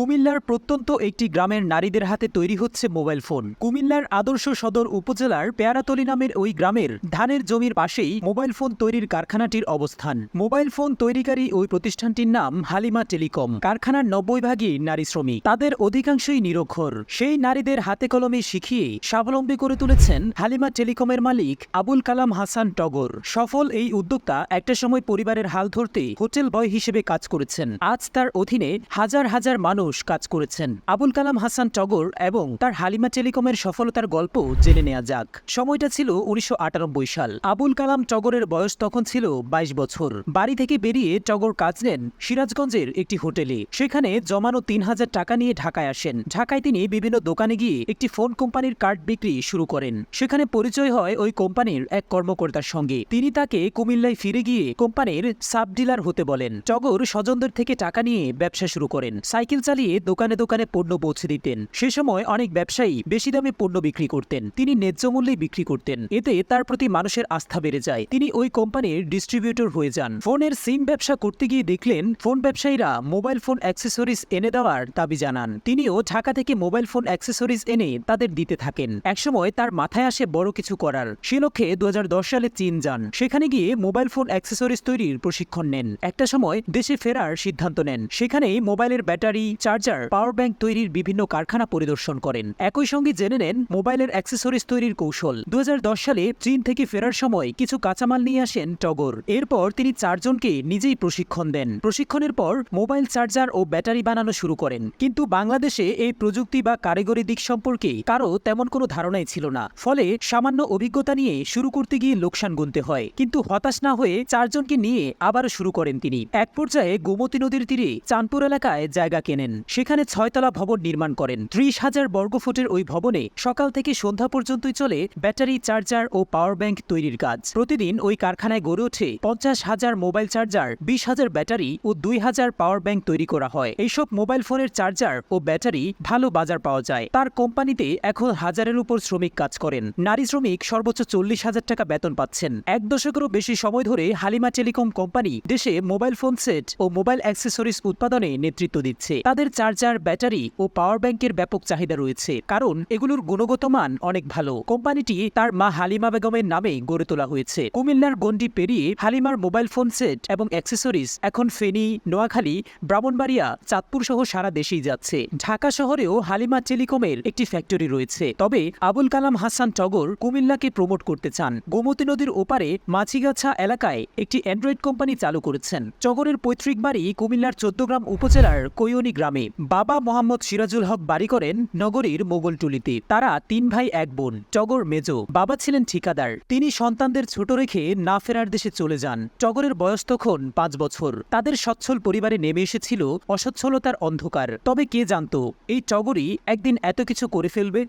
কুমিল্লার প্রত্যন্ত একটি গ্রামের নারীদের হাতে তৈরি হচ্ছে মোবাইল ফোন। কুমিল্লার আদর্শ সদর উপজেলার পেয়ারাতলী নামের ওই গ্রামের ধানের জমির পাশেই মোবাইল ফোন তৈরির কারখানাটির অবস্থান। মোবাইল ফোন তৈরিকারী ওই প্রতিষ্ঠানটির নাম হালিমা টেলিকম। কারখানার 90 ভাগই নারী শ্রমিক, তাদের অধিকাংশই নিরক্ষর। সেই নারীদের হাতে কলমে শিখিয়ে স্বাবলম্বী করে তুলেছেন হালিমা টেলিকমের মালিক আবুল কালাম হাসান টগর। সফল এই উদ্যোক্তা একটা সময় পরিবারের হাল ধরতে হোটেল বয় হিসেবে কাজ করেছেন। আজ তার অধীনে হাজার হাজার মানুষ কাজ করেছেন। আবুল কালাম হাসান টগর এবং তার হালিমা টেলিকমের সফলতার গল্প জেনে নেওয়া যাক। সময়টা ছিল 1998 সাল। আবুল কালাম টগরের বয়স তখন ছিল 22 বছর। বাড়ি থেকে বেরিয়ে টগর কাজ নেন সিরাজগঞ্জের একটি হোটেলে। সেখানে জমানো 3000 টাকা নিয়ে ঢাকায় আসেন। ঢাকায় তিনি বিভিন্ন দোকানে গিয়ে একটি ফোন কোম্পানির কার্ড বিক্রি শুরু করেন। সেখানে পরিচয় হয় ওই কোম্পানির এক কর্মকর্তার সঙ্গে। তিনি তাকে কুমিল্লায় ফিরে গিয়ে কোম্পানির সাব ডিলার হতে বলেন। টগর স্বজনদের থেকে টাকা নিয়ে ব্যবসা শুরু করেন। সাইকেল চালিয়ে দোকানে দোকানে পণ্য পৌঁছে দিতেন। সে সময় অনেক ব্যবসায়ী বেশি দামে পণ্য বিক্রি করতেন, তিনি ন্যায্য মূল্যে বিক্রি করতেন। এতে তার প্রতি মানুষের আস্থা বেড়ে যায়। তিনি ওই কোম্পানির ডিস্ট্রিবিউটর হয়ে যান। ফোনের সিম ব্যবসা করতে গিয়ে দেখলেন ফোন ব্যবসায়ীরা মোবাইল ফোন অ্যাক্সেসরিজ এনে দেওয়ার দাবি জানান। তিনিও ঢাকা থেকে মোবাইল ফোন অ্যাক্সেসরিজ এনে তাদের দিতে থাকেন। একসময় তার মাথায় আসে বড় কিছু করার। সে লক্ষ্যে 2010 সালে চীন যান। সেখানে গিয়ে মোবাইল ফোন অ্যাক্সেসরিজ তৈরির প্রশিক্ষণ নেন। একটা সময় দেশে ফেরার সিদ্ধান্ত নেন। সেখানেই মোবাইলের ব্যাটারি, চার্জার, পাওয়ার ব্যাংক তৈরির বিভিন্ন কারখানা পরিদর্শন করেন। একই সঙ্গে জেনে নেন মোবাইলের অ্যাক্সেসরিজ তৈরির কৌশল। 2010 সালে চীন থেকে ফেরার সময় কিছু কাঁচামাল নিয়ে আসেন টগর। এরপর তিনি 4 জনকে নিজেই প্রশিক্ষণ দেন। প্রশিক্ষণের পর মোবাইল চার্জার ও ব্যাটারি বানানো শুরু করেন। কিন্তু বাংলাদেশে এই প্রযুক্তি বা কারিগরি দিক সম্পর্কে কারো তেমন কোনো ধারণাই ছিল না। ফলে সামান্য অভিজ্ঞতা নিয়ে শুরু করতে গিয়ে লোকসান গুনতে হয়। কিন্তু হতাশ না হয়ে 4 জনকে নিয়ে আবারও শুরু করেন তিনি। এক পর্যায়ে গোমতী নদীর তীরে চাঁদপুর এলাকায় জায়গা কেনেন। সেখানে 6 তলা ভবন নির্মাণ করেন। 30,000 বর্গফুটের ওই ভবনে সকাল থেকে সন্ধ্যা পর্যন্তই চলে ব্যাটারি, চার্জার ও পাওয়ার ব্যাংক তৈরির কাজ। প্রতিদিন ওই কারখানায় গড়ে ওঠে 50,000 মোবাইল চার্জার, 20,000 ব্যাটারি ও 2,000 পাওয়ার ব্যাংক তৈরি করা হয়। এইসব মোবাইল ফোনের চার্জার ও ব্যাটারি ভালো বাজার পাওয়া যায়। তার কোম্পানিতে এখন 1000-এর উপর শ্রমিক কাজ করেন। নারী শ্রমিক সর্বোচ্চ 40,000 টাকা বেতন পাচ্ছেন। 1 দশকেরও বেশি সময় ধরে হালিমা টেলিকম কোম্পানি দেশে মোবাইল ফোন সেট ও মোবাইল অ্যাক্সেসরিজ উৎপাদনে নেতৃত্ব দিচ্ছে। তাদের চার্জার, ব্যাটারি ও পাওয়ার ব্যাংকের ব্যাপক চাহিদা রয়েছে, কারণ এগুলোর গুণগত মান অনেক ভালো। কোম্পানিটি তার মা হালিমা বেগমের নামে গড়ে তোলা হয়েছে। কুমিল্লার গণ্ডি পেরিয়ে হালিমার মোবাইল ফোন সেট এবং অ্যাক্সেসরিজ এখন ফেনী, নোয়াখালী, ব্রাহ্মণবাড়িয়া, চাঁদপুর সহ সারা দেশেই যাচ্ছে। ঢাকা শহরেও হালিমা টেলিকমের একটি ফ্যাক্টরি রয়েছে। তবে আবুল কালাম হাসান টগর কুমিল্লাকে প্রমোট করতে চান। গোমতী নদীর ওপারে মাছিগাছা এলাকায় একটি অ্যান্ড্রয়েড কোম্পানি চালু করেছেন। টগরের পৈতৃক বাড়ি কুমিল্লার 14 উপজেলার কৈয়নি গ্রামে। বাবা মোহাম্মদ সিরাজুল হক বাড়ি করেন নগরীর মোগলটুলিতে। তারা 3 ভাই 1 বোন। টগর মেজ। বাবা ছিলেন ঠিকাদার। তিনি সন্তানদের ছোট রেখে না ফেরার দেশে চলে যান। টগরের বয়স তখন 5 বছর। তাদের সচ্ছল পরিবারে নেমে এসেছিল অসচ্ছলতার অন্ধকার। তবে কে জানত এই টগরই একদিন এত কিছু করে ফেলবে।